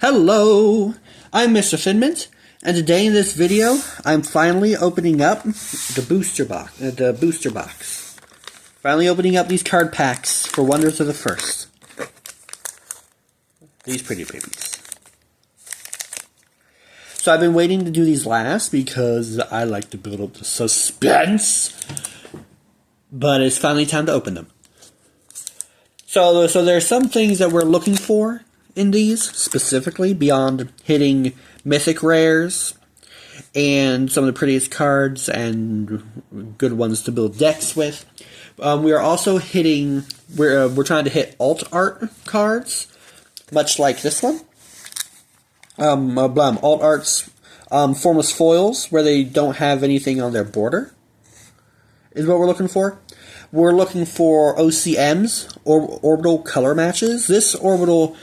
Hello, I'm Mr. Finmint, and today in this video, I'm finally opening up the booster box. Finally opening up these card packs for Wonders of the First. These pretty babies. So I've been waiting to do these last because I like to build up the suspense. But it's finally time to open them. So there's some things that we're looking for in these, specifically, beyond hitting mythic rares and some of the prettiest cards and good ones to build decks with. We are also hitting, we're trying to hit alt art cards, much like this one. Alt arts, Formless Foils, where they don't have anything on their border, is what we're looking for. We're looking for OCMs, orbital color matches. This orbital,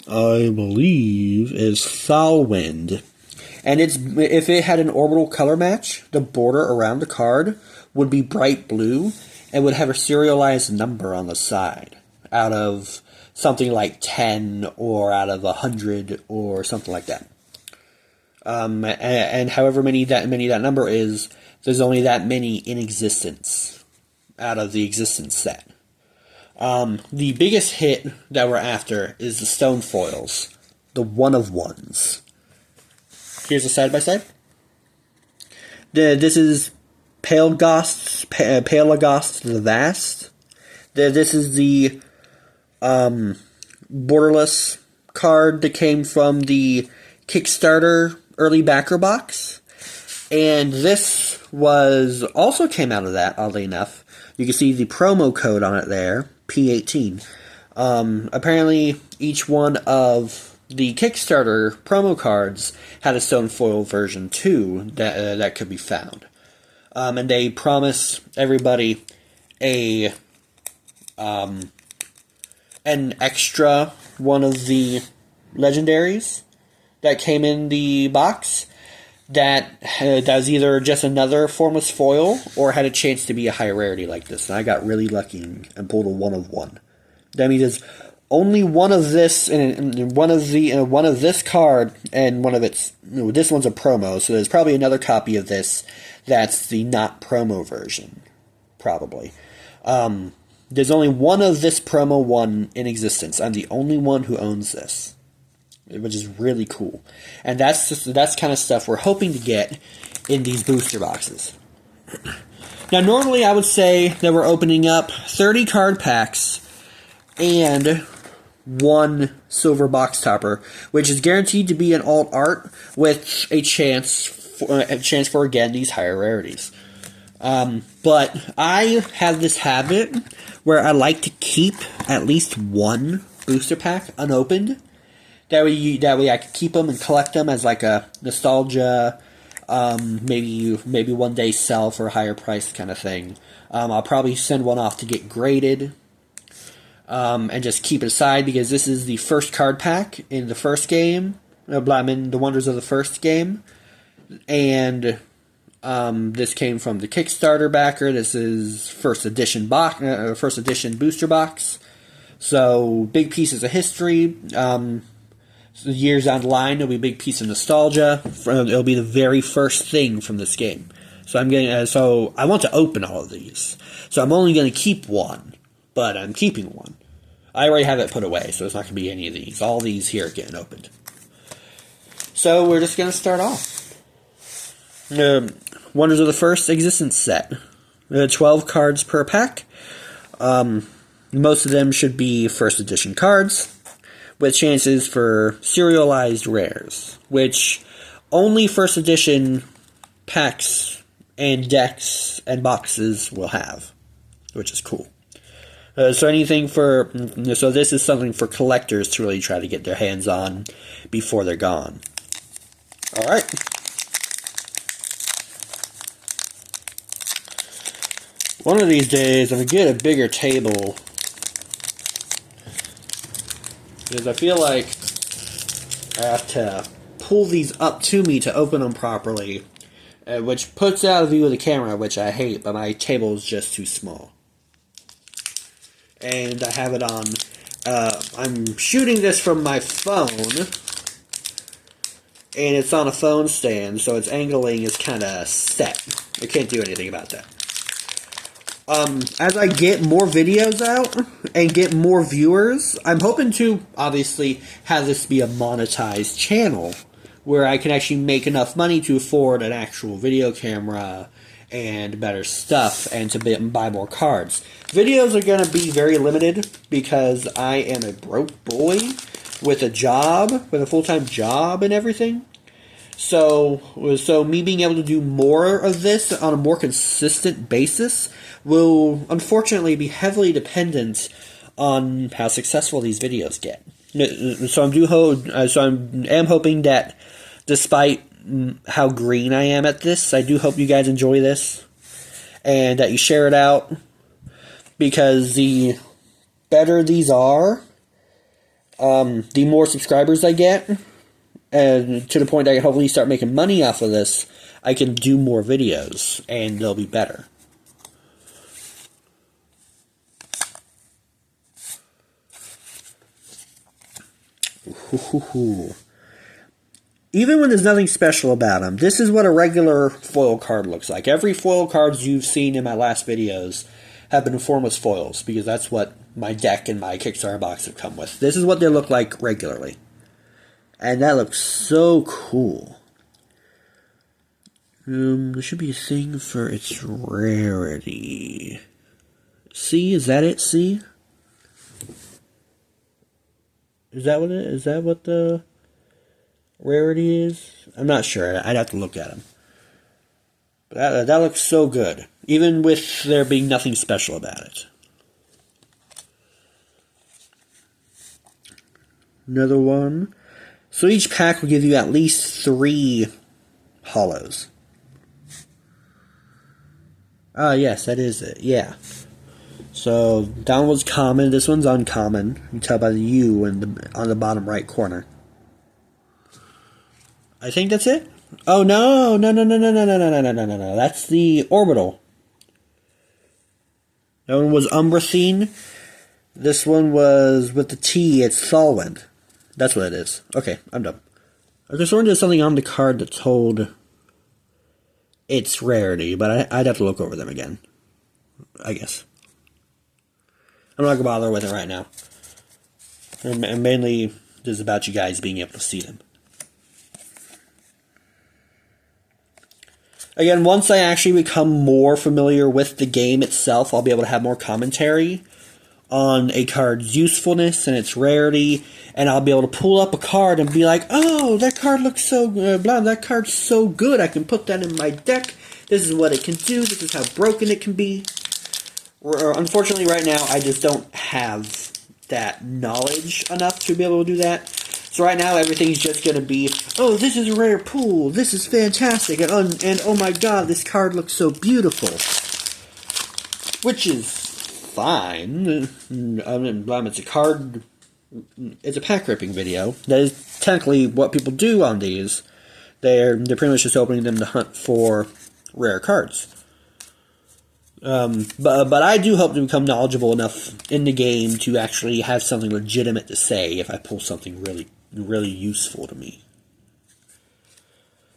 I believe, is Thalwind. And if it had an orbital color match, the border around the card would be bright blue and would have a serialized number on the side, out of something like 10 or out of 100 or something like that. And however many that number is, there's only that many in existence out of the existence set. The biggest hit that we're after is the Stonefoils, the one-of-ones. Here's a side-by-side. This is Palegost the Vast. This is the borderless card that came from the Kickstarter early backer box. And this also came out of that, oddly enough. You can see the promo code on it there, P18. Apparently, each one of the Kickstarter promo cards had a Stonefoil version too that could be found. And they promise everybody an extra one of the legendaries that came in the box that was either just another Formless Foil or had a chance to be a high rarity like this. And I got really lucky and pulled a one-of-one. That means there's only one of this and one of this card and one of its. This one's a promo, so there's probably another copy of this that's the not promo version, probably. There's only one of this promo one in existence. I'm the only one who owns this, which is really cool. And that's kind of stuff we're hoping to get in these booster boxes. Now, normally I would say that we're opening up 30 card packs and one silver box topper, which is guaranteed to be an alt art with a chance for again these higher rarities. But I have this habit where I like to keep at least one booster pack unopened. That way I could keep them and collect them as like a nostalgia, maybe one day sell for a higher price kind of thing. I'll probably send one off to get graded, and just keep it aside because this is the first card pack in the first game. In the Wonders of the First game, and this came from the Kickstarter backer. This is first edition booster box. So big pieces of history. Years down the line, it'll be a big piece of nostalgia. It'll be the very first thing from this game. So I want to open all of these. So I'm only going to keep one, but I'm keeping one. I already have it put away, so it's not going to be any of these. All these here are getting opened. So we're just going to start off. Wonders of the First existence set. 12 cards per pack. Most of them should be first edition cards, with chances for serialized rares, which only first edition packs and decks and boxes will have, which is cool. So this is something for collectors to really try to get their hands on before they're gone. Alright. One of these days I'm going to get a bigger table, because I feel like I have to pull these up to me to open them properly, which puts out of view of the camera, which I hate, but my table is just too small. And I have it on I'm shooting this from my phone, and it's on a phone stand, so its angling is kind of set. I can't do anything about that. As I get more videos out and get more viewers, I'm hoping to obviously have this be a monetized channel where I can actually make enough money to afford an actual video camera and better stuff and to buy more cards. Videos are going to be very limited because I am a broke boy with a job, with a full-time job and everything. So me being able to do more of this on a more consistent basis will unfortunately be heavily dependent on how successful these videos get. So I am hoping that despite how green I am at this, I do hope you guys enjoy this and that you share it out, because the better these are, the more subscribers I get, and to the point I can hopefully start making money off of this, I can do more videos, and they'll be better. Ooh. Even when there's nothing special about them, this is what a regular foil card looks like. Every foil cards you've seen in my last videos have been Formless Foils, because that's what my deck and my Kickstarter box have come with. This is what they look like regularly. And that looks so cool. There should be a thing for its rarity. C, is that it, C? Is that what it is? Is that what the rarity is? I'm not sure. I'd have to look at them. But that looks so good, even with there being nothing special about it. Another one. So each pack will give you at least 3 hollows. Ah, yes, that is it. Yeah. So that one was common. This one's uncommon. You can tell by the U on the bottom right corner. I think that's it. Oh no! No! That's the orbital. That one was Umbrathine. This one was with the T. It's Thalwind. That's what it is. Okay, I'm done. I was wondering if there's something on the card that told its rarity, but I'd have to look over them again, I guess. I'm not going to bother with it right now. And mainly, this is about you guys being able to see them. Again, once I actually become more familiar with the game itself, I'll be able to have more commentary on a card's usefulness and its rarity, and I'll be able to pull up a card and be like, oh, that card looks so that card's so good, I can put that in my deck, this is what it can do, this is how broken it can be. Unfortunately, right now, I just don't have that knowledge enough to be able to do that. So right now, everything's just going to be, oh, this is a rare pool, this is fantastic, and oh my god, this card looks so beautiful. Which is fine. It's a pack ripping video. That is technically what people do on these. They're pretty much just opening them to hunt for rare cards. But I do hope to become knowledgeable enough in the game to actually have something legitimate to say if I pull something really, really useful to me.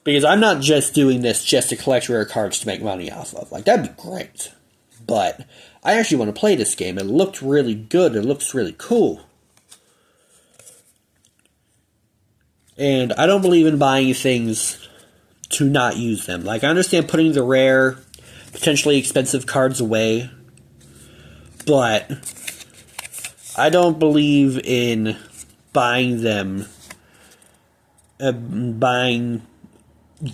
Because I'm not just doing this just to collect rare cards to make money off of. Like, that'd be great. But I actually want to play this game. It looked really good. It looks really cool. And I don't believe in buying things to not use them. Like, I understand putting the rare, potentially expensive cards away, but I don't believe in buying them, buying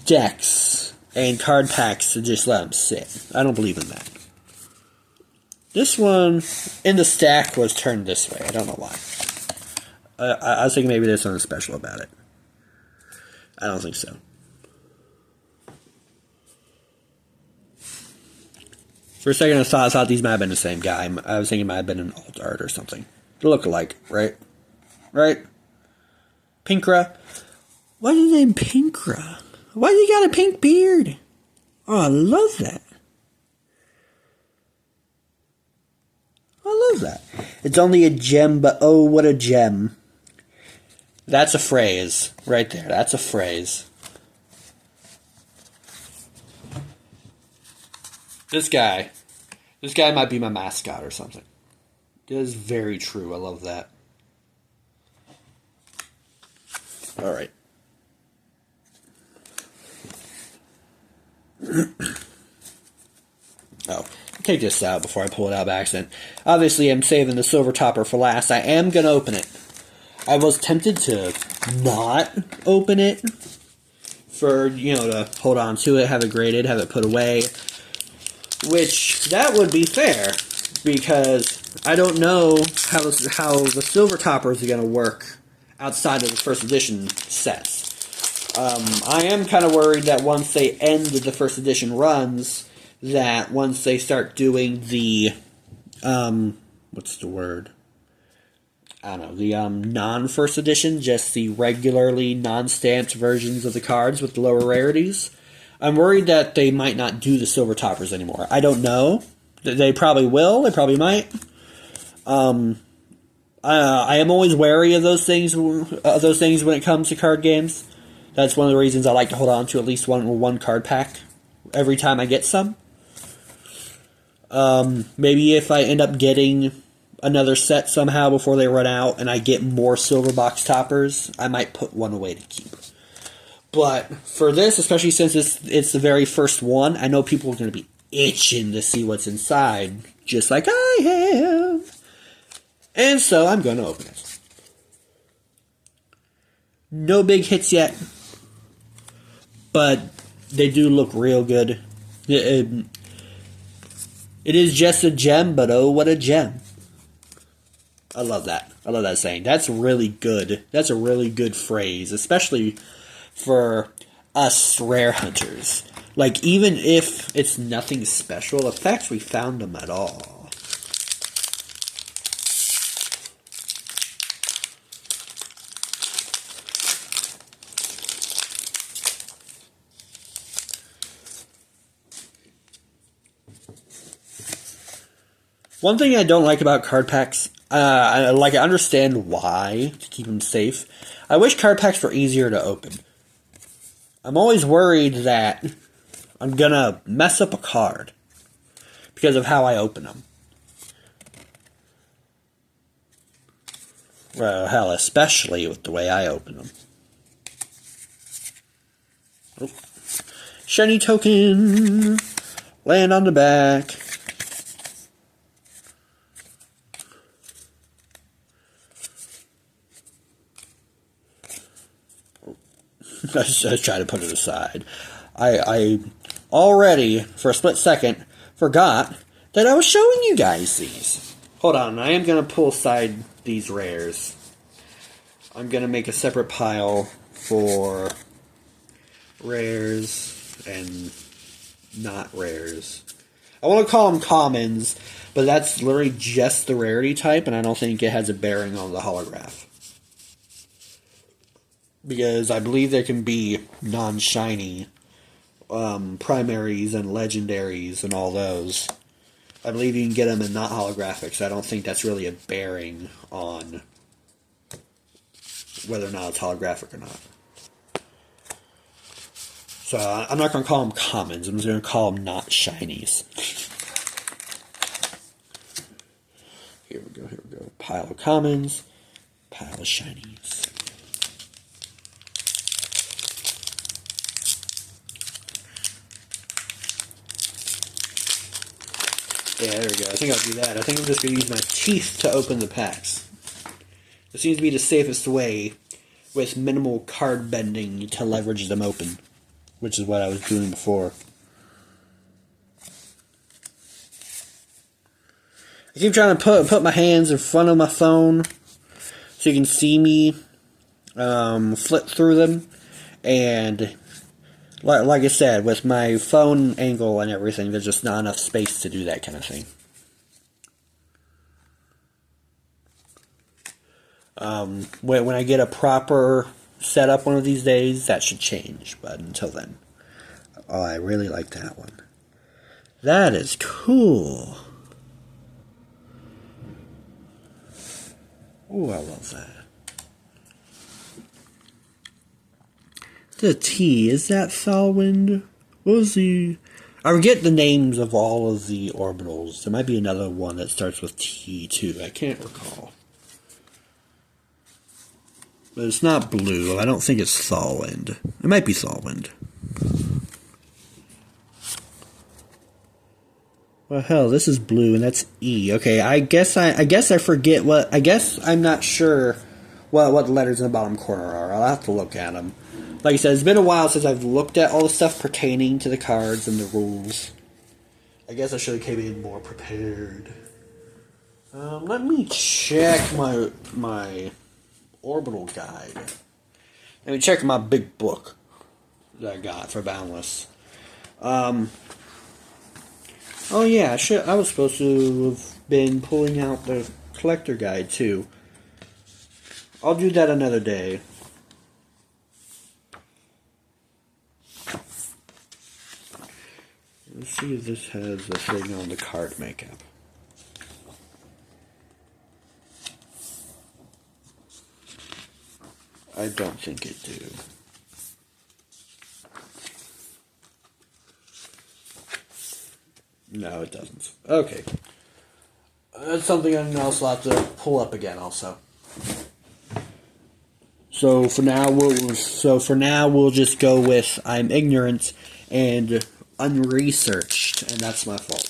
decks and card packs to just let them sit. I don't believe in that. This one in the stack was turned this way. I don't know why. I was thinking maybe there's something special about it. I don't think so. For a second, I thought these might have been the same guy. I was thinking it might have been an alt art or something. They look alike, right? Right? Pinkra. Why is his name Pinkra? Why does he got a pink beard? Oh, I love that. I love that. It's only a gem, but oh, what a gem. That's a phrase right there. That's a phrase. This guy might be my mascot or something. It is very true. I love that. All right. Oh, take this out before I pull it out by accident. Obviously, I'm saving the silver topper for last. I am going to open it. I was tempted to not open it for, to hold on to it, have it graded, have it put away. Which, that would be fair, because I don't know how the silver toppers are going to work outside of the first edition sets. I am kind of worried that once they end the first edition runs, that once they start doing the, what's the word? I don't know, the non-first edition, just the regularly non-stamped versions of the cards with the lower rarities, I'm worried that they might not do the silver toppers anymore. I don't know. They probably will. They probably might. I am always wary of those things when it comes to card games. That's one of the reasons I like to hold on to at least one card pack every time I get some. Maybe if I end up getting another set somehow before they run out and I get more silver box toppers, I might put one away to keep. But for this, especially since it's the very first one, I know people are going to be itching to see what's inside, just like I am. And so I'm going to open it. No big hits yet, but they do look real good. It is just a gem, but oh, what a gem. I love that. I love that saying. That's really good. That's a really good phrase, especially for us rare hunters. Like, even if it's nothing special, the fact we found them at all. One thing I don't like about card packs, I understand why, to keep them safe. I wish card packs were easier to open. I'm always worried that I'm gonna mess up a card because of how I open them. Well, hell, especially with the way I open them. Oh. Shiny token! Land on the back. I was trying to put it aside. I already, for a split second, forgot that I was showing you guys these. Hold on, I am going to pull aside these rares. I'm going to make a separate pile for rares and not rares. I want to call them commons, but that's literally just the rarity type, and I don't think it has a bearing on the holograph. Because I believe there can be non-shiny primaries and legendaries and all those. I believe you can get them in not holographics. I don't think that's really a bearing on whether or not it's holographic or not. So I'm not going to call them commons. I'm just going to call them not shinies. Here we go. Pile of commons, pile of shinies. Yeah, there we go. I think I'll do that. I think I'm just going to use my teeth to open the packs. It seems to be the safest way with minimal card bending to leverage them open, which is what I was doing before. I keep trying to put my hands in front of my phone so you can see me flip through them, and like I said, with my phone angle and everything, there's just not enough space to do that kind of thing. When I get a proper setup one of these days, that should change. But until then, oh, I really like that one. That is cool. Oh, I love that. The T, is that Thalwind? What was the... I forget the names of all of the orbitals. There might be another one that starts with T, too. I can't recall. But it's not blue. I don't think it's Thalwind. It might be Thalwind. Well, hell, this is blue, and that's E. Okay, I guess I forget what... I guess I'm not sure what the letters in the bottom corner are. I'll have to look at them. Like I said, it's been a while since I've looked at all the stuff pertaining to the cards and the rules. I guess I should have came in more prepared. Let me check my orbital guide. Let me check my big book that I got for Boundless. Oh yeah, I was supposed to have been pulling out the collector guide too. I'll do that another day. Let's see if this has a thing on the card makeup. I don't think it do. No, it doesn't. Okay. That's something else I'll have to pull up again also. So for now we'll just go with I'm ignorant and unresearched, and that's my fault.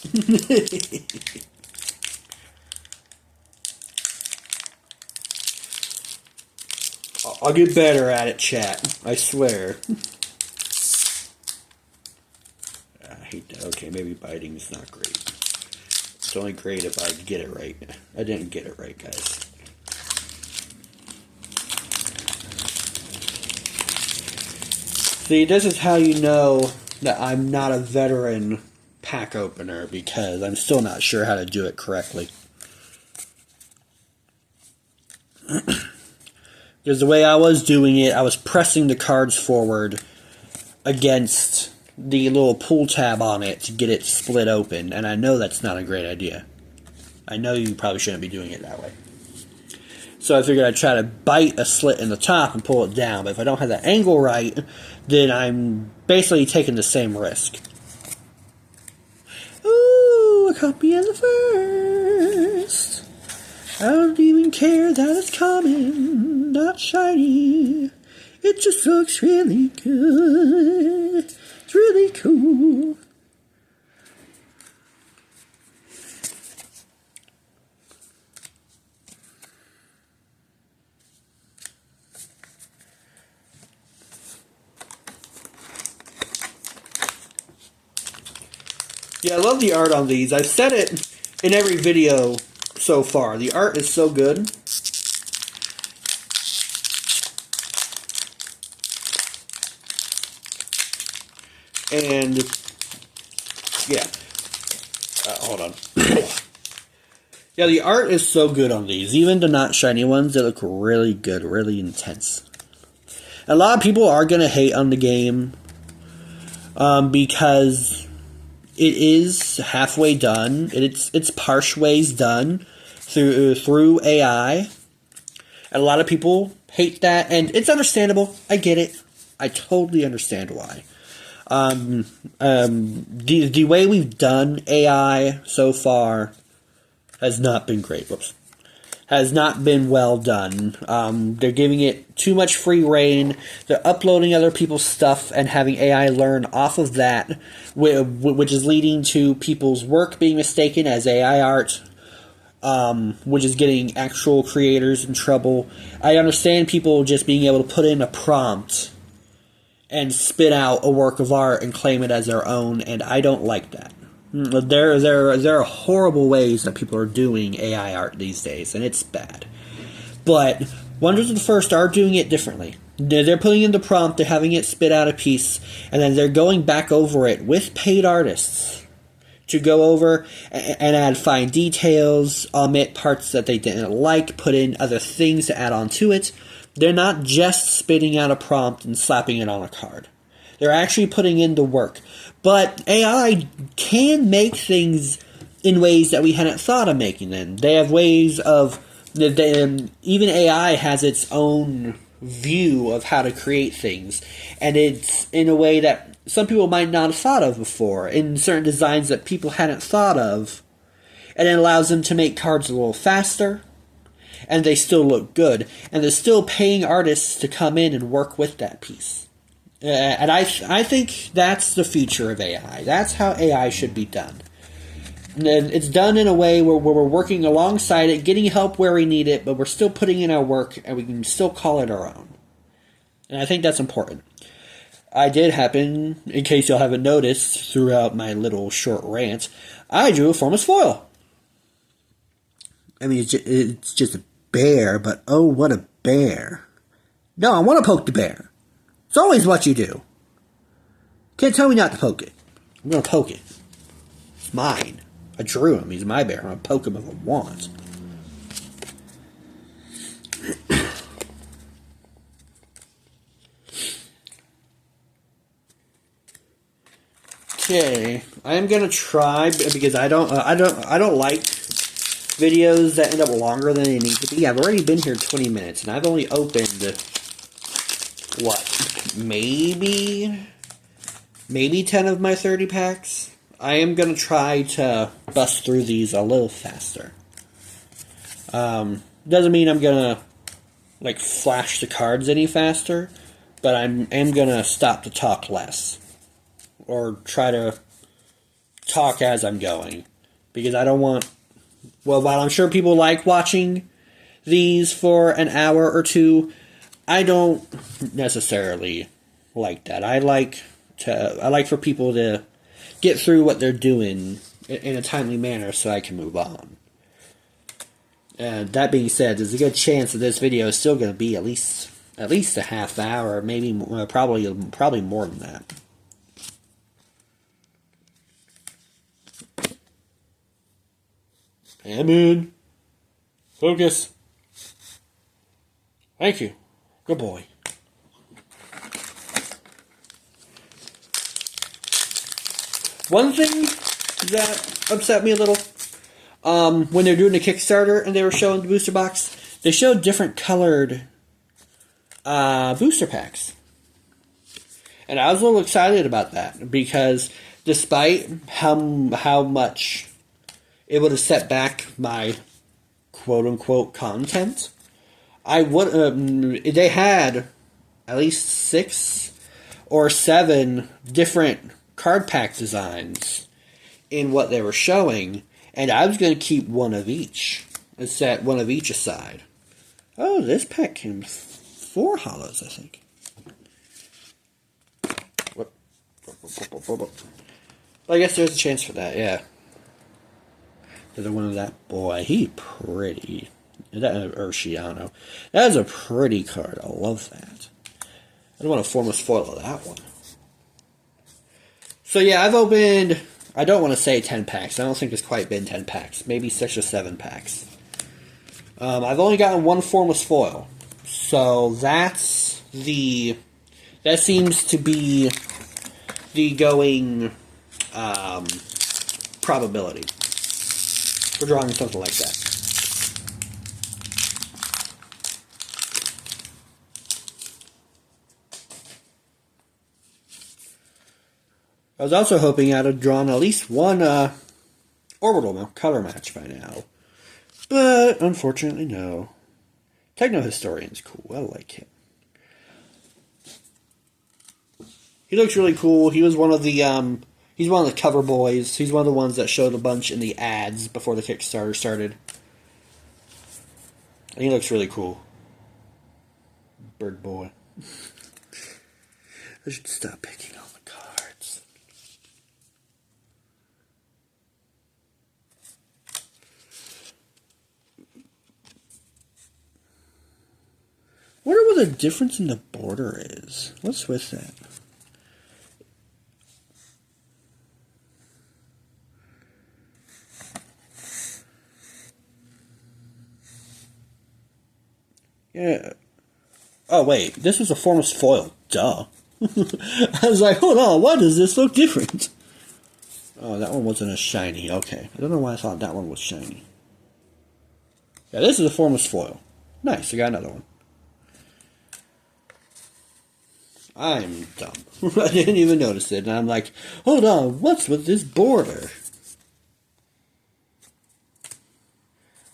I'll get better at it, chat. I swear. I hate that. Okay, maybe biting's not great. It's only great if I get it right. I didn't get it right, guys. See, this is how you know that I'm not a veteran pack opener, because I'm still not sure how to do it correctly. Because the way I was doing it, I was pressing the cards forward against the little pull tab on it to get it split open, and I know that's not a great idea. I know you probably shouldn't be doing it that way. So I figured I'd try to bite a slit in the top and pull it down, but if I don't have that angle right, then I'm basically taking the same risk. Ooh, a copy of the first. I don't even care that it's common, not shiny. It just looks really good. It's really cool. Yeah, I love the art on these. I've said it in every video so far. The art is so good. And, yeah. Hold on. Yeah, the art is so good on these. Even the not shiny ones, they look really good, really intense. A lot of people are going to hate on the game because it is halfway done. It's partially done through AI. And a lot of people hate that, and it's understandable. I get it. I totally understand why. The way we've done AI so far has not been great. Whoops. Has not been well done. They're giving it too much free reign. They're uploading other people's stuff and having AI learn off of that, which is leading to people's work being mistaken as AI art, which is getting actual creators in trouble. I understand people just being able to put in a prompt and spit out a work of art and claim it as their own, and I don't like that. There are horrible ways that people are doing AI art these days, and it's bad. But Wonders of the First are doing it differently. They're putting in the prompt, they're having it spit out a piece, and then they're going back over it with paid artists to go over and add fine details, omit parts that they didn't like, put in other things to add on to it. They're not just spitting out a prompt and slapping it on a card. They're actually putting in the work. But AI can make things in ways that we hadn't thought of making them. They have ways of... even AI has its own view of how to create things, and it's in a way that some people might not have thought of before, in certain designs that people hadn't thought of, and it allows them to make cards a little faster, and they still look good, and they're still paying artists to come in and work with that piece. And I think that's the future of AI. That's how AI should be done. And it's done in a way where we're working alongside it, getting help where we need it, but we're still putting in our work, and we can still call it our own. And I think that's important. I did happen, in case y'all haven't noticed, throughout my little short rant, I drew a Formless Foil. I mean, it's just a bear, but oh, what a bear. No, I want to poke the bear. It's always what you do. Can't tell me not to poke it. I'm going to poke it. It's mine. I drew him. He's my bear. I'm going to poke him if I want. Okay, I am going to try, because I don't like videos that end up longer than they need to be. I've already been here 20 minutes, and I've only opened, what, maybe 10 of my 30 packs? I am going to try to bust through these a little faster. Doesn't mean I'm going to, like, flash the cards any faster, but I am going to stop to talk less. Or try to talk as I'm going. Because I don't want... Well, while I'm sure people like watching these for an hour or two, I don't necessarily like that. I like for people to get through what they're doing in a timely manner so I can move on. And that being said, there's a good chance that this video is still going to be at least a half hour, maybe probably more than that. Hammond, focus. Thank you. Good boy. One thing that upset me a little, when they were doing the Kickstarter and they were showing the booster box, they showed different colored booster packs. And I was a little excited about that, because despite how much it would have set back my quote-unquote content, they had at least 6 or 7 different card pack designs in what they were showing, and I was going to keep one of each and set one of each aside. Oh, this pack came with 4 hollows, I think. I guess there's a chance for that, yeah. Another one of that. Boy, he pretty. Or she, I don't know. That is a pretty card. I love that. I don't want to Formless Foil of that one. So yeah, I've opened, I don't want to say 10 packs. I don't think it's quite been 10 packs. Maybe 6 or 7 packs. I've only gotten 1 Formless Foil. So that seems to be the going probability for drawing something like that. I was also hoping I'd have drawn at least one orbital color match by now. But, unfortunately, no. Techno-Historian's cool. I like him. He looks really cool. He was one of the, he's one of the cover boys. He's one of the ones that showed a bunch in the ads before the Kickstarter started. And he looks really cool. Bird boy. I should stop picking on the cards. Wonder what the difference in the border is. What's with that? Yeah. Oh, wait. This was a Formless Foil. Duh. I was like, hold on. Why does this look different? Oh, that one wasn't as shiny. Okay. I don't know why I thought that one was shiny. Yeah, this is a Formless Foil. Nice. I got another one. I'm dumb. I didn't even notice it, and I'm like, hold on, what's with this border?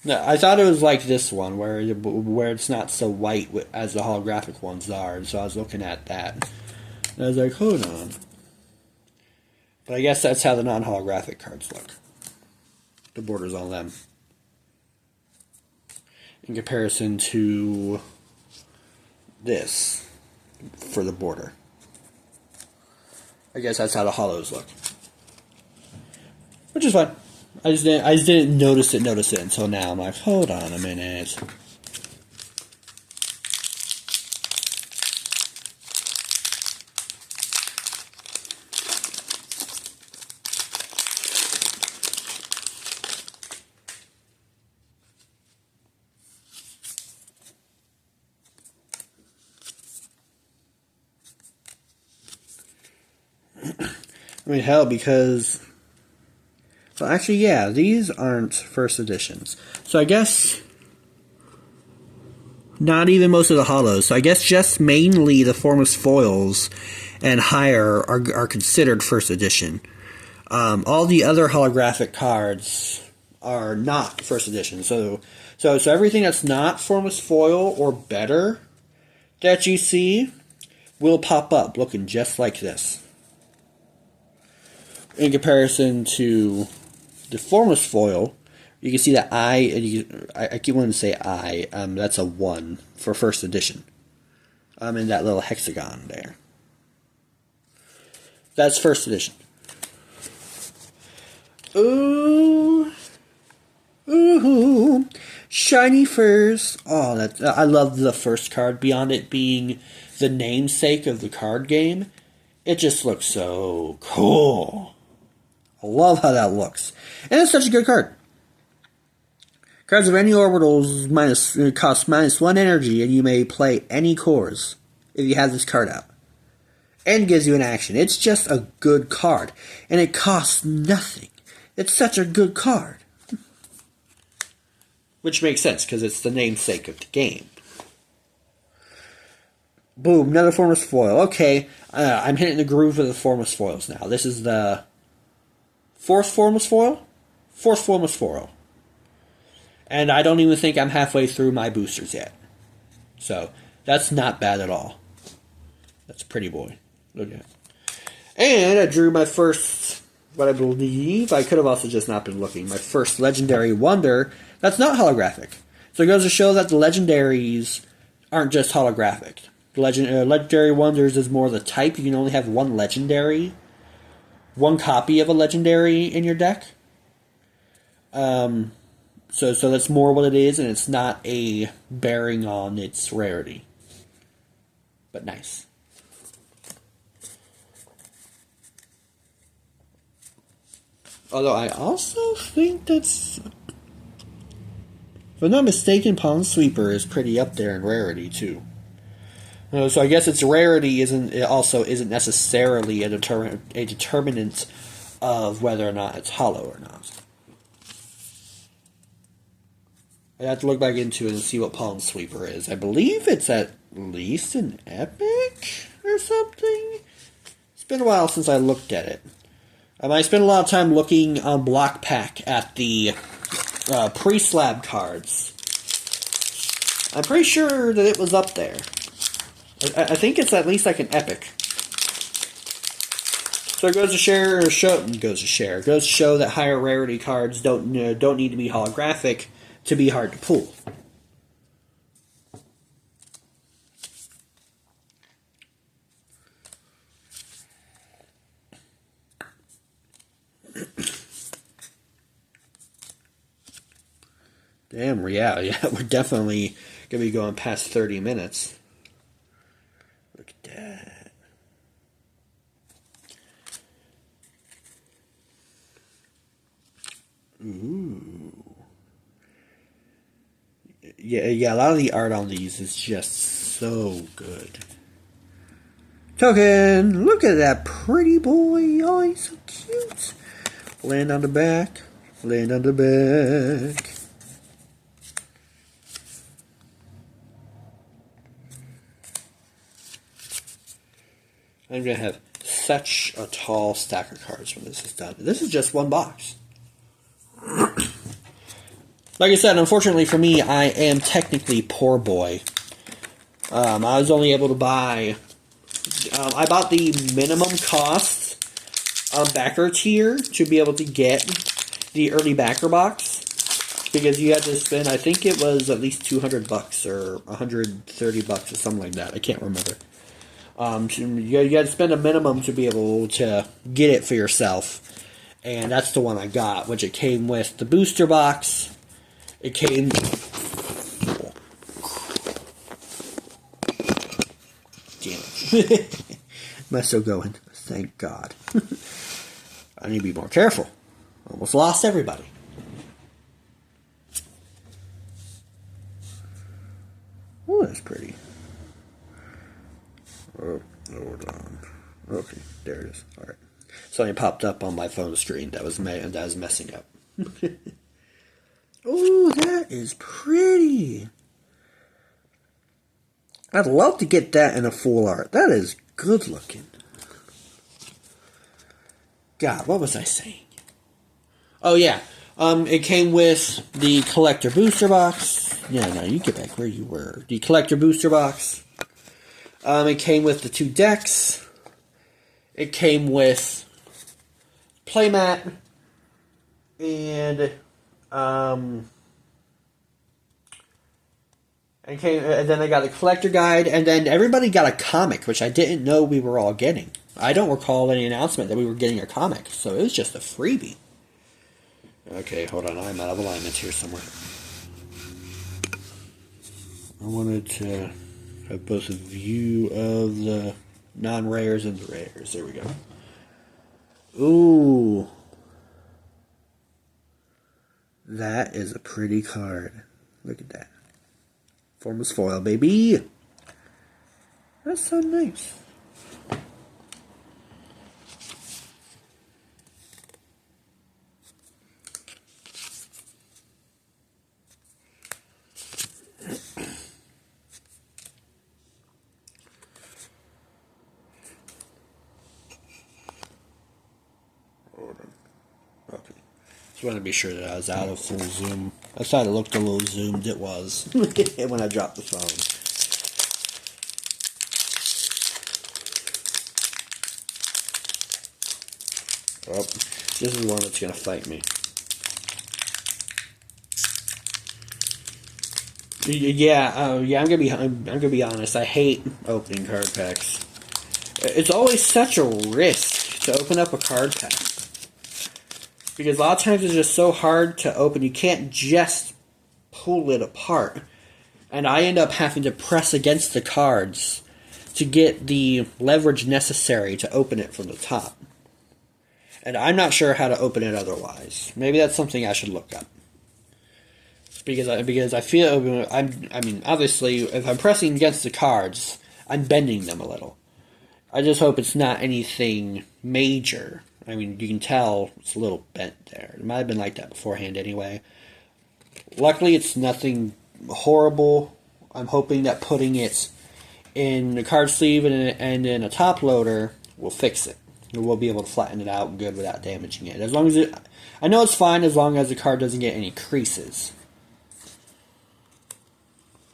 No, I thought it was like this one, where it's not so white as the holographic ones are, and so I was looking at that. And I was like, hold on. But I guess that's how the non-holographic cards look. The borders on them. In comparison to this for the border. I guess that's how the hollows look. Which is fine. I just didn't notice it until now. I'm like, hold on a minute. I mean, hell, because... Well, actually, yeah, these aren't first editions. So I guess... Not even most of the hollows. So I guess just mainly the Formless Foils and higher are considered first edition. All the other holographic cards are not first edition. So everything that's not Formless Foil or better that you see will pop up looking just like this. In comparison to the Formless Foil, you can see that I keep wanting to say that's a 1 for first edition. In that little hexagon there. That's first edition. Ooh. Ooh. Shiny furs. Oh, I love the first card. Beyond it being the namesake of the card game, it just looks so cool. I love how that looks. And it's such a good card. Cards of any orbitals cost -1 energy, and you may play any cores if you have this card out. And gives you an action. It's just a good card. And it costs nothing. It's such a good card. Which makes sense, because it's the namesake of the game. Boom, another Formless Foil. Okay, I'm hitting the groove of the Formless Foils now. This is the... Fourth Formless Foil? Fourth Formless Foil. And I don't even think I'm halfway through my boosters yet. So, that's not bad at all. That's a pretty boy. Look at it. And I drew my first, what I believe, I could have also just not been looking, my first Legendary Wonder that's not holographic. So it goes to show that the Legendaries aren't just holographic. The Legendary Wonders is more the type. You can only have one Legendary, one copy of a Legendary in your deck. So that's more what it is, and it's not a bearing on its rarity. But nice. Although I also think that's... If I'm not mistaken, Pond Sweeper is pretty up there in rarity, too. So I guess its rarity isn't necessarily a determinant of whether or not it's hollow or not. I have to look back into it and see what Pond Sweeper is. I believe it's at least an epic or something. It's been a while since I looked at it. I spent a lot of time looking on Block Pack at the pre-slab cards. I'm pretty sure that it was up there. I think it's at least like an epic. So it goes to show that higher rarity cards don't need to be holographic to be hard to pull. Damn, yeah, we're definitely going to be going past 30 minutes. Look at that. Ooh. Yeah, a lot of the art on these is just so good. Token! Look at that pretty boy! Oh, he's so cute! Land on the back. Land on the back. I'm going to have such a tall stack of cards when this is done. This is just one box. Like I said, unfortunately for me, I am technically poor boy. I was only able to buy... I bought the minimum cost backer tier to be able to get the early backer box. Because you had to spend, I think it was at least $200 or $130 or something like that. I can't remember. You had to spend a minimum to be able to get it for yourself. And that's the one I got, which it came with the booster box. It came... Damn it. Am I still going? Thank God. I need to be more careful. Almost lost everybody. Oh, that's pretty. Oh, hold on. Okay, there it is. All right. Something popped up on my phone screen that was messing up. Oh, that is pretty. I'd love to get that in a full art. That is good looking. God, what was I saying? Oh, yeah. It came with the collector booster box. Yeah, no, you get back where you were. The collector booster box. It came with the 2 decks. It came with playmat. And then I got a collector guide, and then everybody got a comic, which I didn't know we were all getting. I don't recall any announcement that we were getting a comic, so it was just a freebie. Okay, hold on, I'm out of alignment here somewhere. I wanted to have both a view of the non-rares and the rares. There we go. Ooh. That is a pretty card. Look at that. Formless foil, baby. That's so nice. Okay. Just wanted to be sure that I was out of full zoom. I thought it looked a little zoomed. It was when I dropped the phone. Oh, this is one that's gonna fight me. Yeah, I'm gonna be honest. I hate opening card packs. It's always such a risk to open up a card pack. Because a lot of times it's just so hard to open, you can't just pull it apart. And I end up having to press against the cards to get the leverage necessary to open it from the top. And I'm not sure how to open it otherwise. Maybe that's something I should look up. Because I feel, I mean, obviously, if I'm pressing against the cards, I'm bending them a little. I just hope it's not anything major. I mean, you can tell it's a little bent there. It might have been like that beforehand anyway. Luckily, it's nothing horrible. I'm hoping that putting it in the card sleeve and in a top loader will fix it. We'll be able to flatten it out good without damaging it. As long as I know it's fine as long as the card doesn't get any creases.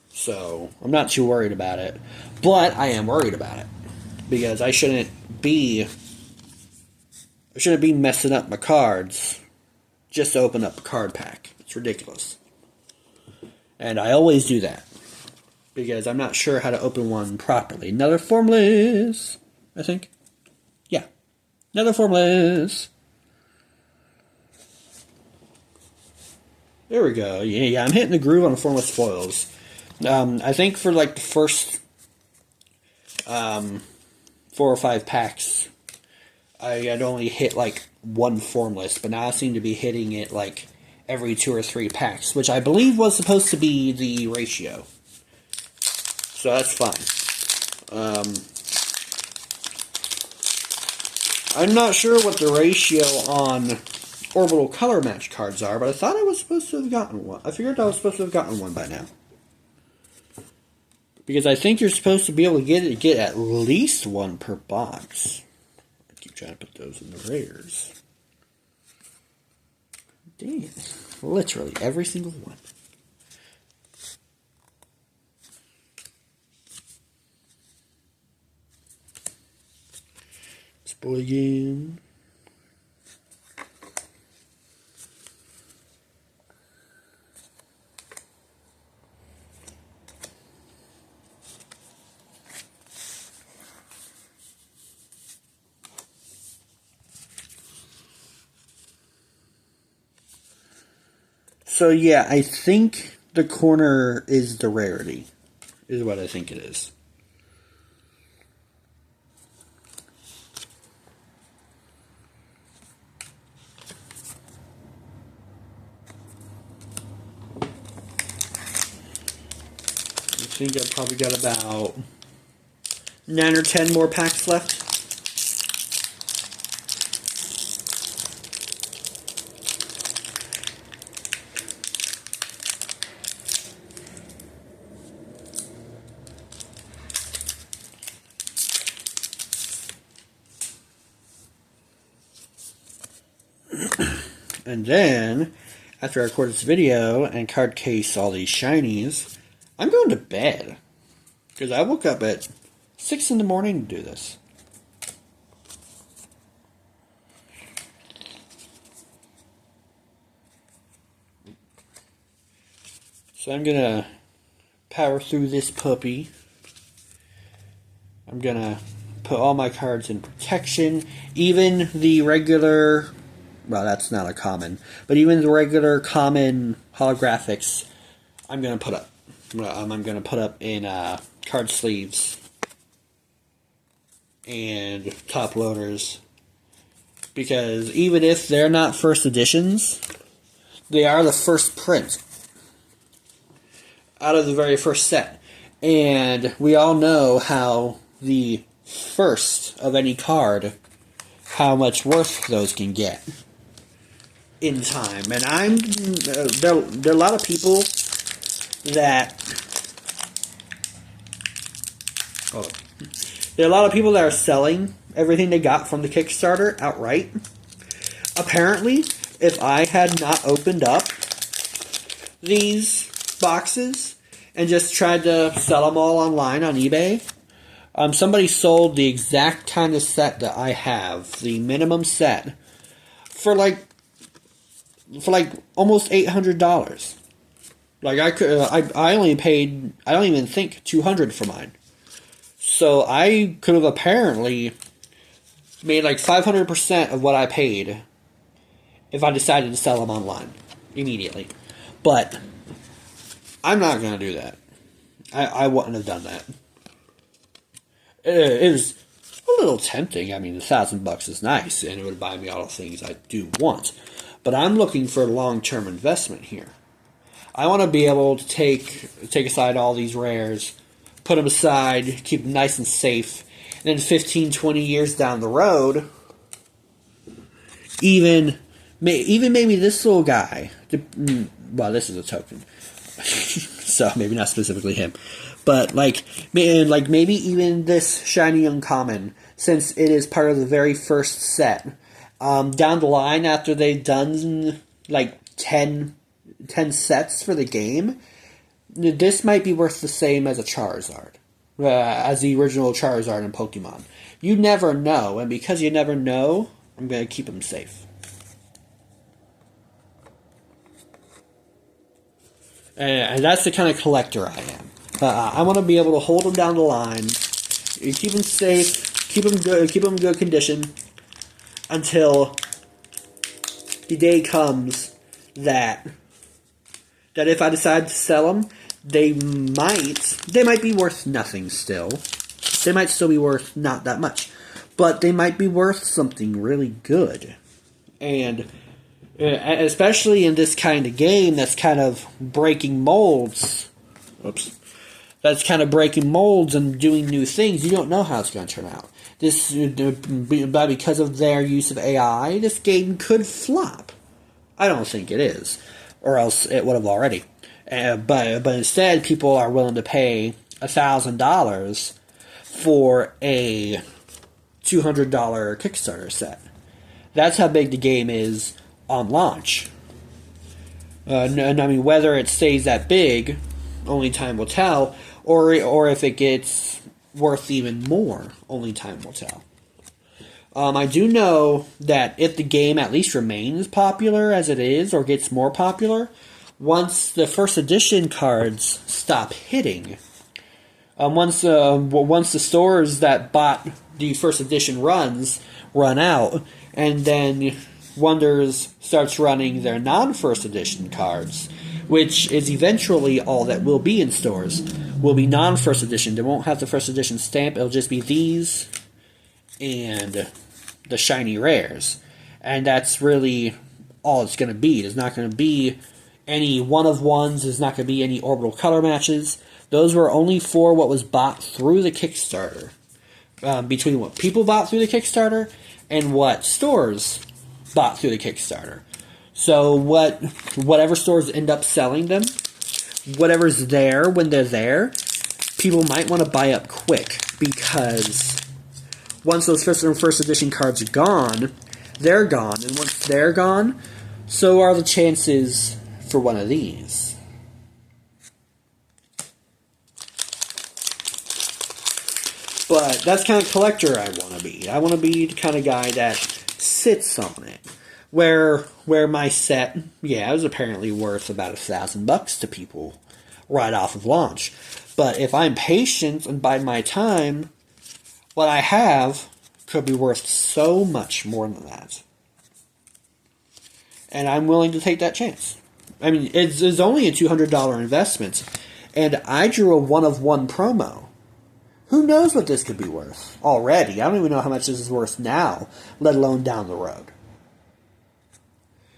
So, I'm not too worried about it. But I am worried about it. Because I shouldn't be messing up my cards just to open up a card pack. It's ridiculous. And I always do that. Because I'm not sure how to open one properly. Another Formless, I think. Yeah. Another Formless. There we go. Yeah, I'm hitting the groove on the Formless Foils. I think for like the first 4 or 5 packs, I had only hit like 1 Formless, but now I seem to be hitting it like every 2 or 3 packs, which I believe was supposed to be the ratio. So that's fine. I'm not sure what the ratio on orbital color match cards are, but I thought I was supposed to have gotten one. I figured I was supposed to have gotten one by now. Because I think you're supposed to be able to get at least one per box. I keep trying to put those in the rares. Dang it. Literally every single one. This boy again. So yeah, I think the corner is the rarity, is what I think it is. I think I've probably got about 9 or 10 more packs left. And then, after I record this video and card case all these shinies, I'm going to bed. Because I woke up at 6 in the morning to do this. So I'm going to power through this puppy. I'm going to put all my cards in protection. Even the regular... Well, that's not a common. But even the regular common holographics, I'm going to put up. I'm going to put up in card sleeves and top loaders. Because even if they're not first editions, they are the first print out of the very first set. And we all know how the first of any card, how much worth those can get in time. And there are a lot of people that there are a lot of people that are selling everything they got from the Kickstarter outright. Apparently, if I had not opened up these boxes and just tried to sell them all online on eBay, somebody sold the exact kind of set that I have, the minimum set, for like almost $800. Like I only paid, I don't even think $200 for mine. So I could have apparently made like 500% of what I paid if I decided to sell them online immediately. But I'm not going to do that. I wouldn't have done that. It was a little tempting. I mean, $1,000 is nice, and it would buy me all the things I do want. But I'm looking for a long-term investment here. I want to be able to take aside all these rares, put them aside, keep them nice and safe, and then 15, 20 years down the road, even maybe this little guy, well, this is a token, so maybe not specifically him, but maybe even this shiny uncommon, since it is part of the very first set. Down the line, after they've done like 10 sets for the game, this might be worth the same as a Charizard, as the original Charizard in Pokemon. You never know, and because you never know, I'm going to keep them safe. And that's the kind of collector I am. I want to be able to hold them down the line, keep them safe, keep them in good condition, until the day comes that if I decide to sell them, they might be worth nothing still. They might still be worth not that much, but they might be worth something really good. And especially in this kind of game that's kind of breaking molds. That's kind of breaking molds and doing new things. You don't know how it's going to turn out. But because of their use of AI, this game could flop. I don't think it is, or else it would have already. But instead, people are willing to pay $1,000 for a $200 Kickstarter set. That's how big the game is on launch. And I mean, whether it stays that big, only time will tell, or if it gets worth even more, only time will tell. I do know that if the game at least remains popular as it is, or gets more popular, once the first edition cards stop hitting, once the stores that bought the first edition runs run out, and then Wonders starts running their non-first edition cards, which is eventually all that will be in stores, will be non-first edition. They won't have the first edition stamp. It'll just be these and the shiny rares. And that's really all it's going to be. There's not going to be any one-of-ones. There's not going to be any orbital color matches. Those were only for what was bought through the Kickstarter. Between what people bought through the Kickstarter and what stores bought through the Kickstarter. So whatever stores end up selling them, whatever's there when they're there, people might want to buy up quick, because once those first edition cards are gone, they're gone, and once they're gone, so are the chances for one of these. But that's the kind of collector I want to be. I want to be the kind of guy that sits on it. Where my set, yeah, it was apparently worth about $1,000 to people right off of launch. But if I'm patient and bide my time, what I have could be worth so much more than that. And I'm willing to take that chance. I mean, it's only a $200 investment, and I drew a one-of-one promo. Who knows what this could be worth already? I don't even know how much this is worth now, let alone down the road.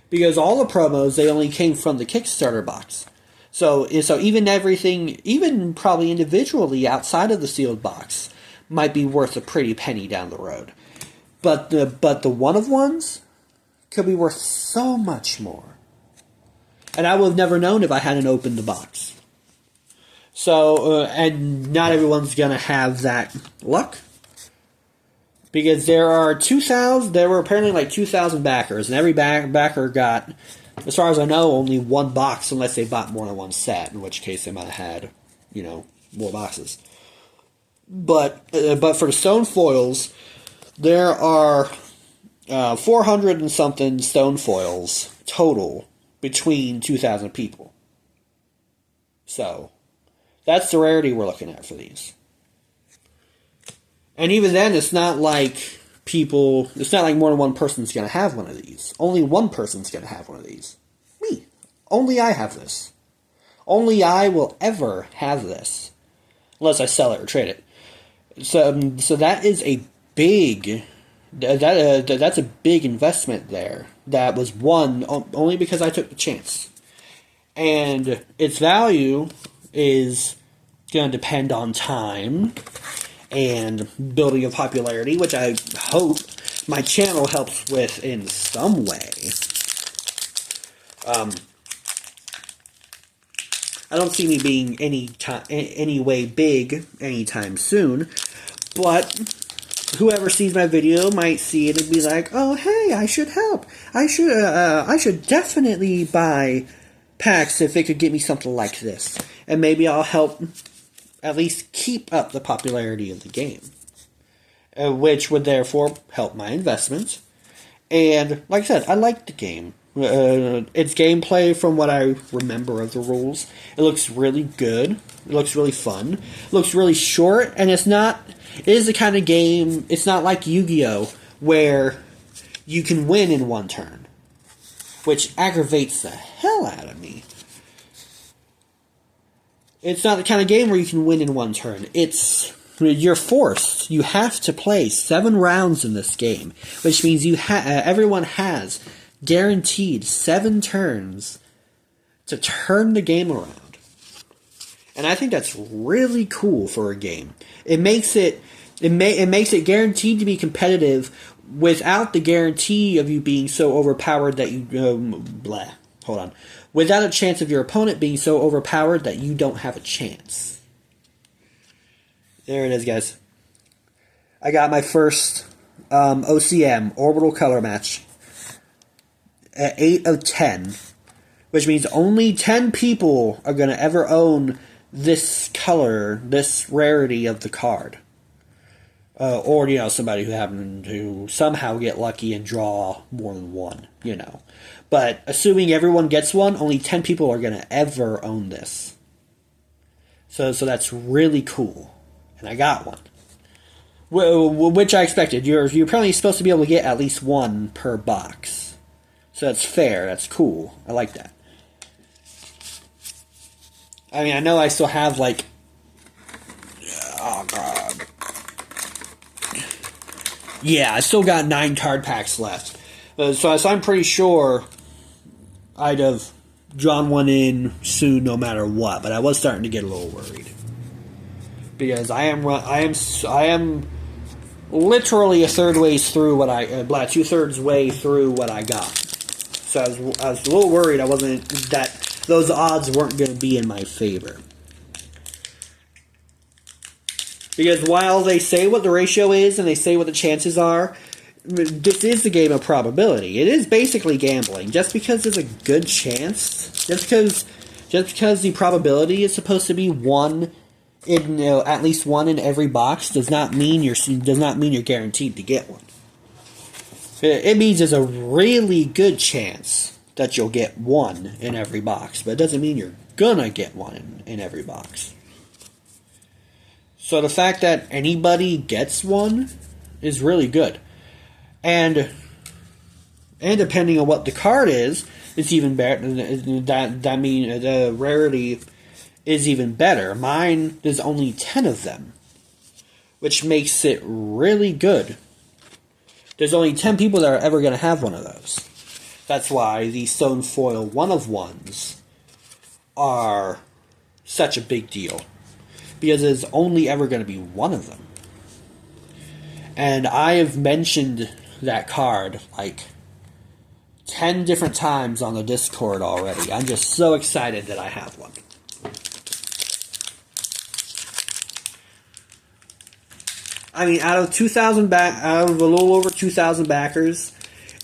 Because all the promos, they only came from the Kickstarter box. So even everything, even probably individually outside of the sealed box, might be worth a pretty penny down the road. But the one-of-ones could be worth so much more. And I would have never known if I hadn't opened the box. So, and not everyone's going to have that luck. Because there were apparently like 2,000 backers, and every backer got, as far as I know, only one box, unless they bought more than one set, in which case they might have had, more boxes. But for the Stonefoils, there are 400 and something Stonefoils total between 2,000 people. So, that's the rarity we're looking at for these. And even then, it's not like more than one person's going to have one of these. Only one person's going to have one of these. Me. Only I have this. Only I will ever have this. Unless I sell it or trade it. So that is a big... That's a big investment there. That was won only because I took the chance. And its value is going to depend on time and building of popularity, which I hope my channel helps with in some way. I don't see me being any way big anytime soon, but whoever sees my video might see it and be like, "Oh, hey, I should help. I should definitely buy packs if it could get me something like this, and maybe I'll help at least keep up the popularity of the game, which would therefore help my investment." And like I said, I like the game. Its gameplay, from what I remember of the rules, it looks really good. It looks really fun. It looks really short, and it is the kind of game, it's not like Yu-Gi-Oh! Where you can win in one turn, which aggravates the hell out of me. It's not the kind of game where you can win in one turn. You're forced. You have to play 7 rounds in this game, which means everyone has guaranteed 7 turns to turn the game around. And I think that's really cool for a game. It makes it guaranteed to be competitive without the guarantee of you being so overpowered that you without a chance of your opponent being so overpowered that you don't have a chance. There it is, guys. I got my first OCM, Orbital Color Match, at 8 of 10, which means only 10 people are going to ever own this color, this rarity of the card. Or, you know, somebody who happened to somehow get lucky and draw more than one, you know. But assuming everyone gets one, only 10 people are going to ever own this. So that's really cool. And I got one. Which I expected. You're apparently supposed to be able to get at least one per box. So that's fair. That's cool. I like that. I mean, I know I still have, like... Oh, God. Yeah, I still got 9 card packs left. So I'm pretty sure I'd have drawn one in soon no matter what. But I was starting to get a little worried. Because I am literally a third ways through what I... 2/3 way through what I got. So I was a little worried that those odds weren't going to be in my favor. Because while they say what the ratio is and they say what the chances are, this is the game of probability. It is basically gambling. Just because there's a good chance, just because the probability is supposed to be one in, you know, at least one in every box, does not mean you're guaranteed to get one. It means there's a really good chance that you'll get one in every box, but it doesn't mean you're gonna get one in every box. So the fact that anybody gets one is really good. And depending on what the card is, it's even better. That means the rarity is even better. Mine, there's only 10 of them, which makes it really good. There's only 10 people that are ever going to have one of those. That's why the Stonefoil 1-of-1s are such a big deal. Because there's only ever going to be one of them. And I have mentioned that card like 10 different times on the Discord already. I'm just so excited that I have one. I mean, out of a little over 2,000 backers,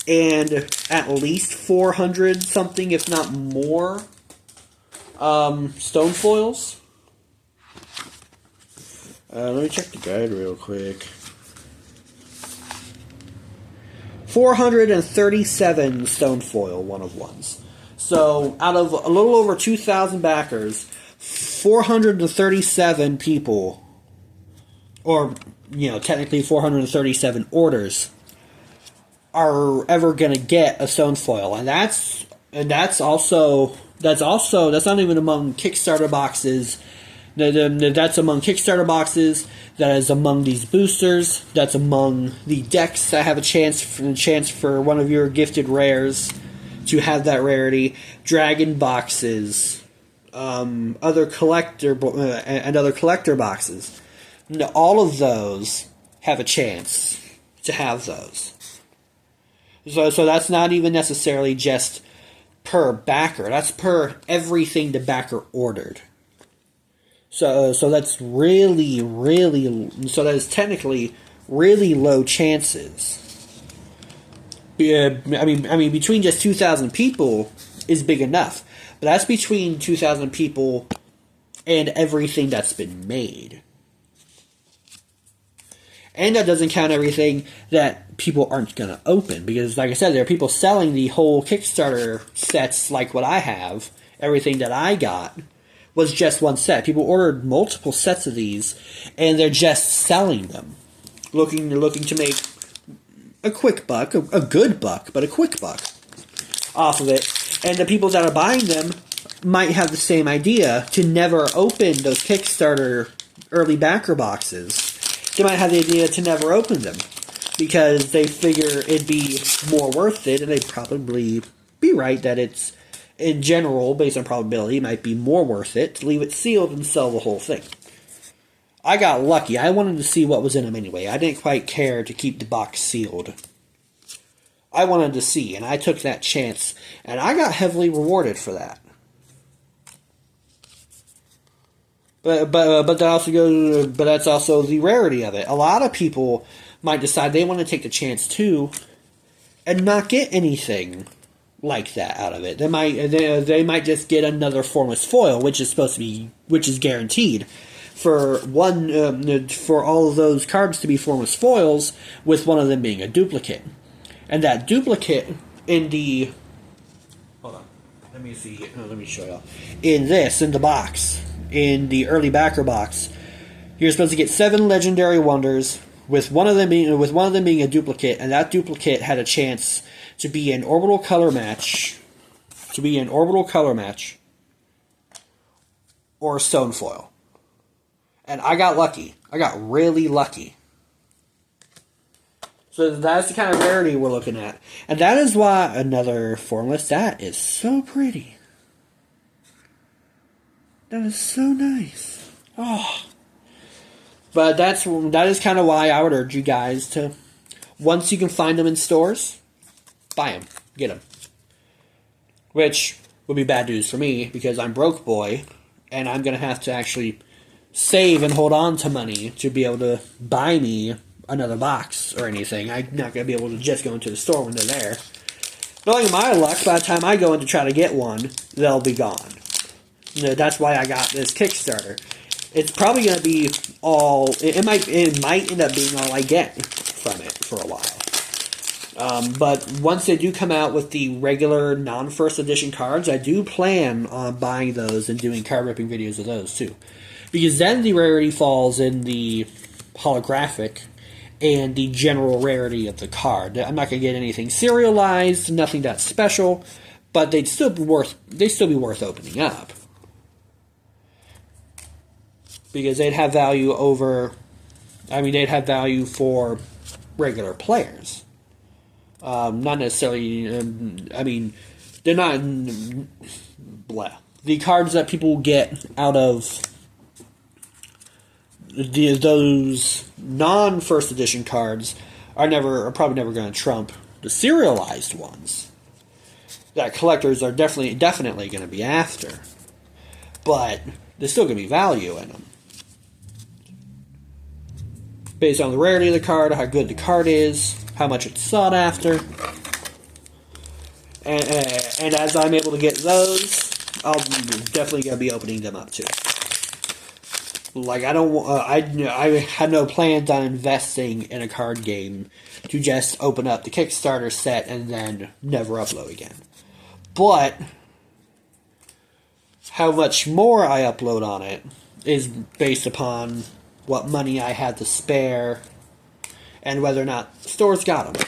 and at least 400 something, if not more, Stonefoils. Let me check the guide real quick. 437 Stonefoil 1-of-1s. So, out of a little over 2,000 backers, 437 people, or, you know, technically 437 orders, are ever going to get a Stonefoil. And that's not even among Kickstarter boxes. That's among Kickstarter boxes. That is among these boosters. That's among the decks that have a chance for one of your gifted rares to have that rarity. Dragon boxes, other collector boxes. All of those have a chance to have those. So that's not even necessarily just per backer. That's per everything the backer ordered. So that's really, so that is technically really low chances. I mean, between just 2,000 people is big enough. But that's between 2,000 people and everything that's been made. And that doesn't count everything that people aren't going to open. Because, like I said, there are people selling the whole Kickstarter sets like what I have. Everything that I got was just one set. People ordered multiple sets of these, and they're just selling them. Looking to make a quick buck, a good buck, but a quick buck off of it. And the people that are buying them might have the same idea to never open those Kickstarter early backer boxes. They might have the idea to never open them because they figure it'd be more worth it, and they'd probably be right that it's, in general, based on probability, it might be more worth it to leave it sealed and sell the whole thing. I got lucky. I wanted to see what was in them anyway. I didn't quite care to keep the box sealed. I wanted to see, and I took that chance, and I got heavily rewarded for that. But that also goes. But that's also the rarity of it. A lot of people might decide they want to take the chance too, and not get anything like that out of it. They might just get another Formless Foil, which is guaranteed for for all of those cards to be Formless Foils, with one of them being a duplicate, and that duplicate in the hold on, let me see, let me show y'all in the box. In the early backer box, you're supposed to get 7 legendary wonders, with one of them being a duplicate, and that duplicate had a chance to be an orbital color match, or a Stonefoil. And I got lucky. I got really lucky. So that's the kind of rarity we're looking at, and that is why another Formless, that is so pretty. That is so nice. Oh. But that is kind of why I would urge you guys to, once you can find them in stores, buy them. Get them. Which would be bad news for me, because I'm broke boy, and I'm going to have to actually save and hold on to money to be able to buy me another box or anything. I'm not going to be able to just go into the store when they're there. Knowing my luck, by the time I go in to try to get one, they'll be gone. That's why I got this Kickstarter. It's probably going to be all... It might end up being all I get from it for a while. But once they do come out with the regular non-first edition cards, I do plan on buying those and doing card ripping videos of those too. Because then the rarity falls in the holographic and the general rarity of the card. I'm not going to get anything serialized, nothing that special, but they'd still be worth opening up. Because they'd have value they'd have value for regular players. Not necessarily, they're not, blah. The cards that people get out of those non-first edition cards are probably never going to trump the serialized ones that collectors are definitely going to be after. But there's still going to be value in them. Based on the rarity of the card, how good the card is, how much it's sought after. And as I'm able to get those, I'll definitely going to be opening them up too. Like, I had no plans on investing in a card game to just open up the Kickstarter set and then never upload again. But how much more I upload on it is based upon what money I had to spare and whether or not stores got them.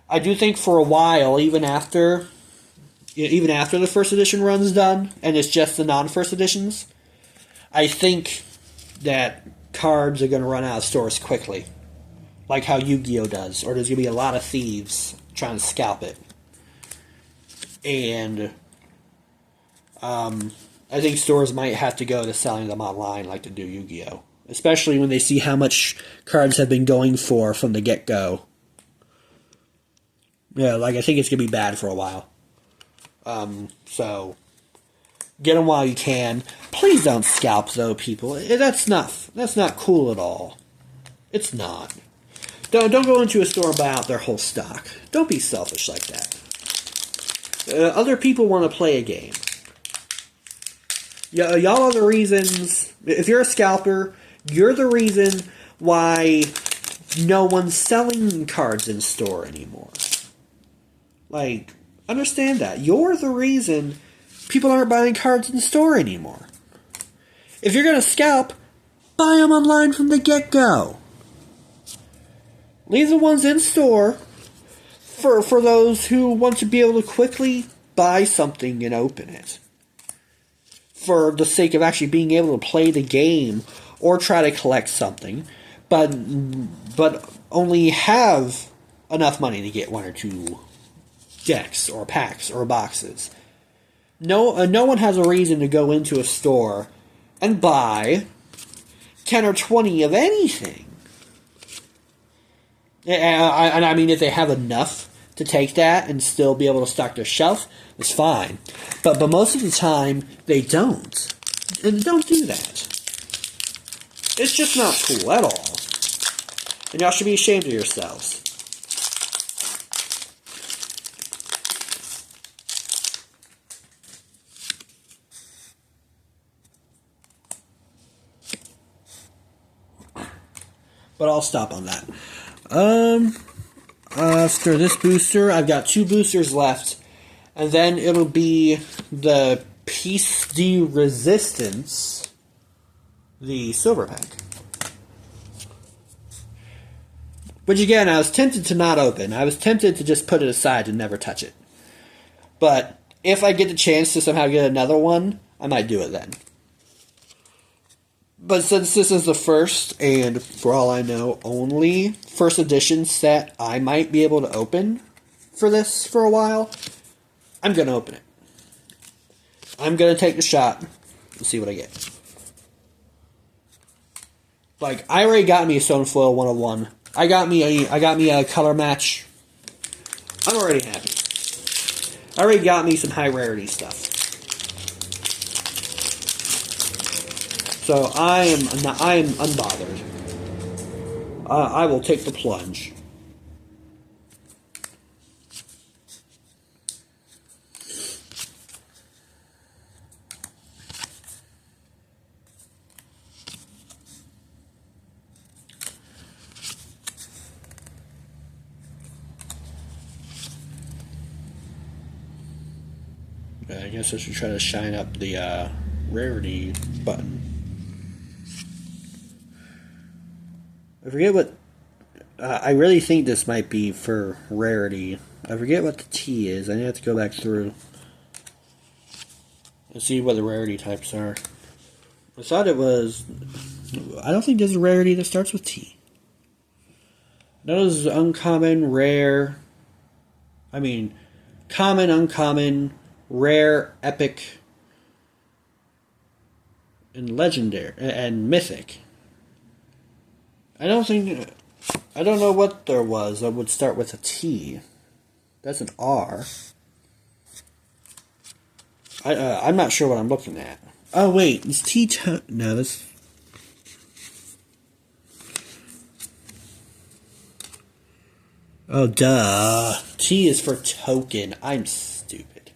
I do think for a while, even after the first edition run's done and it's just the non-first editions, I think that cards are going to run out of stores quickly, like how Yu-Gi-Oh does, or there's going to be a lot of thieves trying to scalp it. And I think stores might have to go to selling them online like they do Yu-Gi-Oh, especially when they see how much cards have been going for from the get-go. Yeah, like, I think it's going to be bad for a while. So get them while you can. Please don't scalp, though, people. That's not cool at all. It's not. Don't go into a store and buy out their whole stock. Don't be selfish like that. Other people want to play a game. Y'all are the reasons. If you're a scalper, you're the reason why no one's selling cards in store anymore. Like, understand that. You're the reason people aren't buying cards in store anymore. If you're going to scalp, buy them online from the get-go. Leave the ones in store for those who want to be able to quickly buy something and open it. For the sake of actually being able to play the game or try to collect something, but only have enough money to get one or two decks or packs or boxes. No one has a reason to go into a store and buy 10 or 20 of anything. And I mean, if they have enough to take that and still be able to stock their shelf, it's fine. But most of the time, they don't. And don't do that. It's just not cool at all. And y'all should be ashamed of yourselves. But I'll stop on that. After this booster, I've got 2 boosters left. And then it'll be the Piece de Resistance, the silver pack. Which again, I was tempted to not open. I was tempted to just put it aside and never touch it. But if I get the chance to somehow get another one, I might do it then. But since this is the first, and for all I know, only first edition set I might be able to open for this for a while, I'm going to open it. I'm going to take the shot and see what I get. Like, I already got me a Stonefoil 101. I got me a color match. I'm already happy. I already got me some high rarity stuff. So I am unbothered. I will take the plunge. I guess I should try to shine up the rarity button. I forget what... I really think this might be for rarity. I forget what the T is. I have to go back through and see what the rarity types are. I thought it was... I don't think there's a rarity that starts with T. Those uncommon, rare... I mean, common, uncommon, rare, epic, and legendary, and mythic. I don't know what there was that would start with a T. That's an R. I'm not sure what I'm looking at. Oh wait, is T no, this... Oh duh. T is for token. I'm stupid.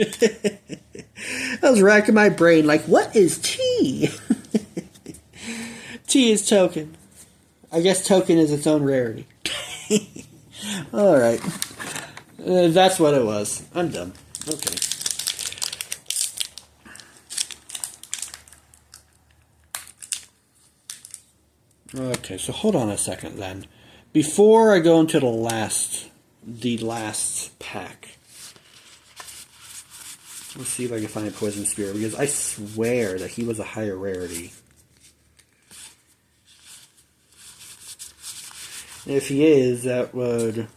I was racking my brain like, what is T? T is token. I guess token is its own rarity. Alright. That's what it was. I'm done. Okay. Okay, so hold on a second then. Before I go into the last pack, let's see if I can find Poison Spear, because I swear that he was a higher rarity. If he is, that would...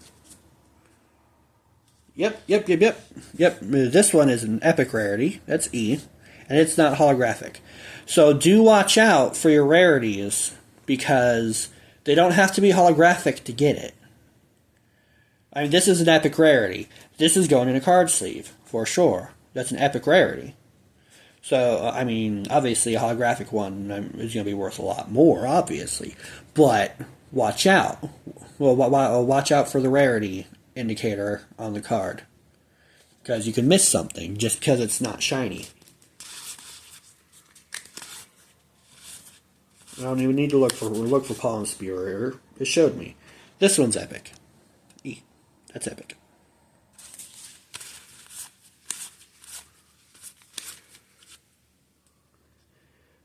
Yep. This one is an epic rarity. That's E. And it's not holographic. So do watch out for your rarities, because they don't have to be holographic to get it. I mean, this is an epic rarity. This is going in a card sleeve, for sure. That's an epic rarity. So, I mean, obviously a holographic one is going to be worth a lot more, obviously. But watch out. Well, watch out for the rarity indicator on the card. Because you can miss something just because it's not shiny. I don't even need to look for Pollen Spear. It showed me. This one's epic. E. That's epic.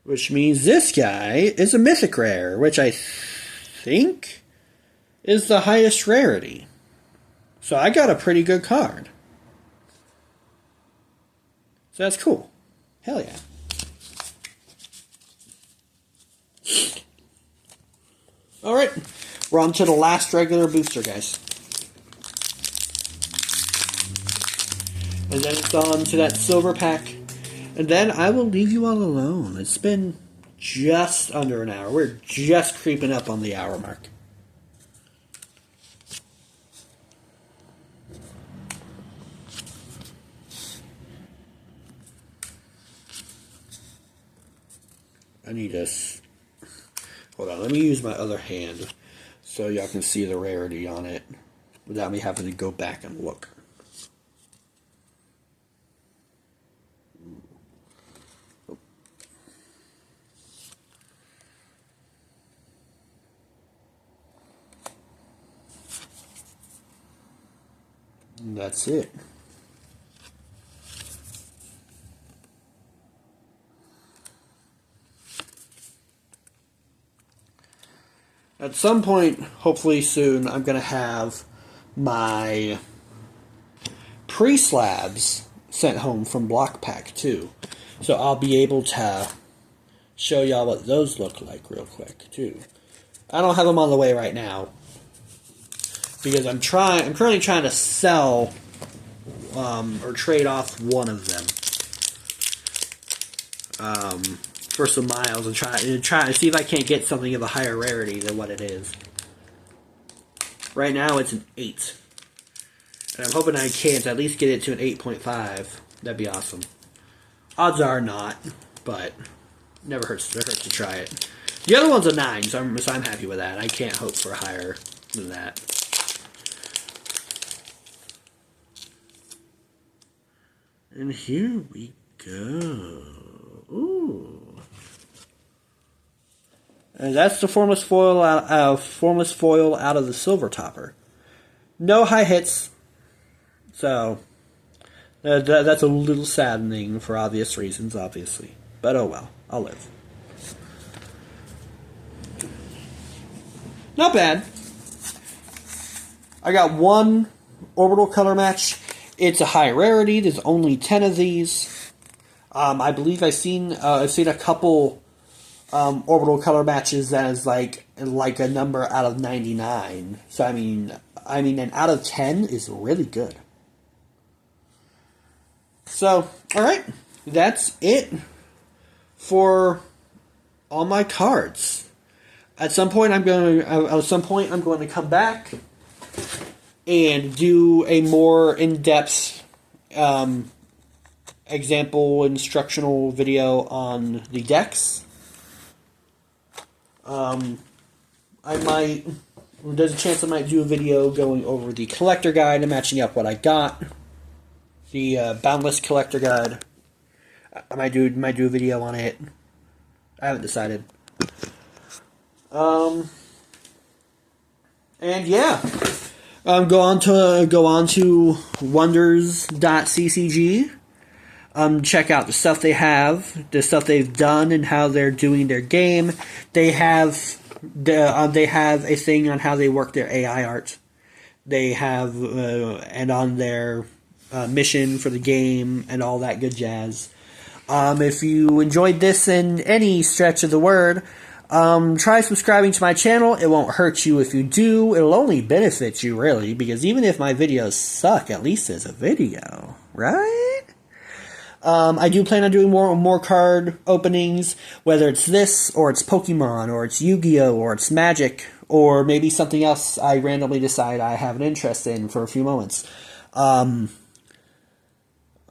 Which means this guy is a mythic rare, which I think is the highest rarity. So I got a pretty good card. So that's cool. Hell yeah. Alright, we're on to the last regular booster, guys. And then it's on to that silver pack. And then I will leave you all alone. It's been just under an hour. We're just creeping up on the hour mark. I need this. Hold on, let me use my other hand so y'all can see the rarity on it without me having to go back and look. And that's it. At some point, hopefully soon, I'm going to have my pre-slabs sent home from Block Pack too. So I'll be able to show y'all what those look like real quick too. I don't have them on the way right now because I'm currently trying to sell or trade off one of them for some miles and try to see if I can't get something of a higher rarity than what it is. Right now it's an 8. And I'm hoping I can at least get it to an 8.5. That'd be awesome. Odds are not, but never hurts to try it. The other one's a 9, so I'm happy with that. I can't hope for higher than that. And here we go. Ooh. And that's the Formless Foil out of the Silver Topper. No high hits, so that's a little saddening for obvious reasons, obviously. But oh well, I'll live. Not bad. I got one orbital color match. It's a high rarity. There's only 10 of these. I believe I've seen a couple orbital color matches that is like a number out of 99. So I mean, an out of 10 is really good. So, all right, that's it for all my cards. At some point, I'm going to come back and do a more in-depth example instructional video on the decks. There's a chance I might do a video going over the collector guide and matching up what I got. The Boundless collector guide. I might do a video on it. I haven't decided. And yeah, go on to wonders.ccg. Check out the stuff they have, the stuff they've done, and how they're doing their game. They have a thing on how they work their AI art. They have and on their mission for the game and all that good jazz. If you enjoyed this in any stretch of the word, try subscribing to my channel. It won't hurt you if you do. It'll only benefit you, really, because even if my videos suck, at least there's a video, right? I do plan on doing more card openings, whether it's this, or it's Pokemon, or it's Yu-Gi-Oh, or it's Magic, or maybe something else I randomly decide I have an interest in for a few moments. I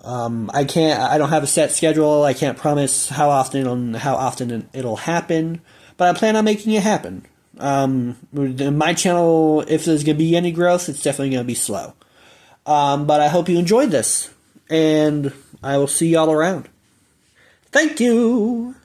don't have a set schedule. I can't promise how often it'll happen, but I plan on making it happen. My channel, if there's going to be any growth, it's definitely going to be slow. But I hope you enjoyed this, and I will see y'all around. Thank you!